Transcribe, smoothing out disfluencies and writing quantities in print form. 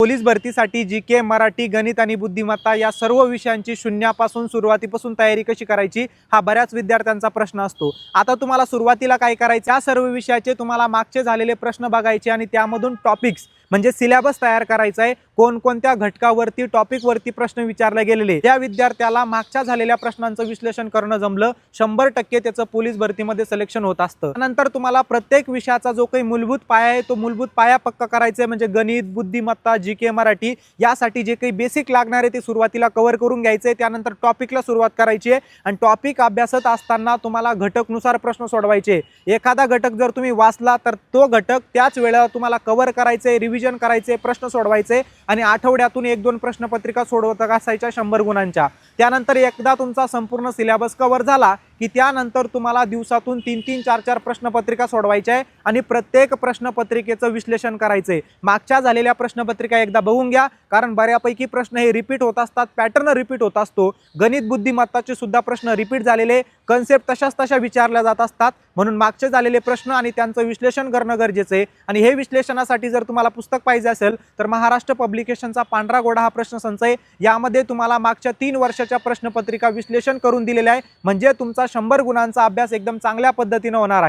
Police भरतीसाठी GK, Marathi, गणित आणि बुद्धिमत्ता या सर्व विषयांची शून्यापासून सुरुवातीपासून तयारी कशी करायची हा बऱ्याच विद्यार्थ्यांचा प्रश्न असतो। आता तुम्हाला सुरुवातीला काय करायचं, या सर्व विषयाचे तुम्हाला मागचे झालेले प्रश्न बघायचे आणि त्यामधून टॉपिक्स म्हणजे सिलेबस तयार करायचा आहे। कोणकोणत्या घटकावरती टॉपिकवरती प्रश्न विचारले गेलेले, त्या विद्यार्थ्याला मागच्या झालेल्या प्रश्नांचं विश्लेषण करणं जमलं 100% त्याचं पोलीस भरतीमध्ये सिलेक्शन होत असतं। नंतर तुम्हाला प्रत्येक विषयाचा जो काही मूलभूत पाया आहे तो मूलभूत पाया पक्का करायचा आहे, म्हणजे गणित, बुद्धिमत्ता, जीके, मराठी यासाठी जे काही बेसिक लागणार आहे ते सुरुवातीला कव्हर करून घ्यायचे। त्यानंतर टॉपिकला सुरुवात करायची आहे आणि टॉपिक अभ्यासत असताना तुम्हाला घटकनुसार प्रश्न सोडवायचे। एखादा घटक जर तुम्ही वाचला तर तो घटक त्याच वेळेला तुम्हाला कव्हर करायचे, रिव्हिजन करायचे, प्रश्न सोडवायचे आणि आठवड्यातून 1-2 प्रश्नपत्रिका सोडवत असायच्या 100 गुणांच्या। त्यानंतर एकदा तुमचा संपूर्ण सिलेबस कव्हर झाला की त्यानंतर तुम्हाला दिवसातून 3-3, 4-4 प्रश्नपत्रिका सोडवायच्या आहे आणि प्रत्येक प्रश्नपत्रिकेचं विश्लेषण करायचंय। मागच्या झालेल्या प्रश्नपत्रिका एकदा बघून घ्या, कारण बऱ्यापैकी प्रश्न हे रिपीट होत असतात, पॅटर्न रिपीट होत असतो। गणित बुद्धिमत्ताचे सुद्धा प्रश्न रिपीट झालेले, कन्सेप्ट तशाच तशा विचारल्या जात असतात, म्हणून मागचे झालेले प्रश्न आणि त्यांचं विश्लेषण करणं गरजेचं आहे। आणि हे विश्लेषणासाठी जर तुम्हाला पुस्तक पाहिजे असेल तर महाराष्ट्र पब्लिकेशनचा पांढरा घोडा हा प्रश्नसंच आहे। यामध्ये तुम्हाला मागच्या 3 वर्षाच्या प्रश्नपत्रिका विश्लेषण करून दिलेले आहे, म्हणजे तुमचा 100 गुणांचा अभ्यास एकदम चांगल्या पद्धतीने होणार आहे।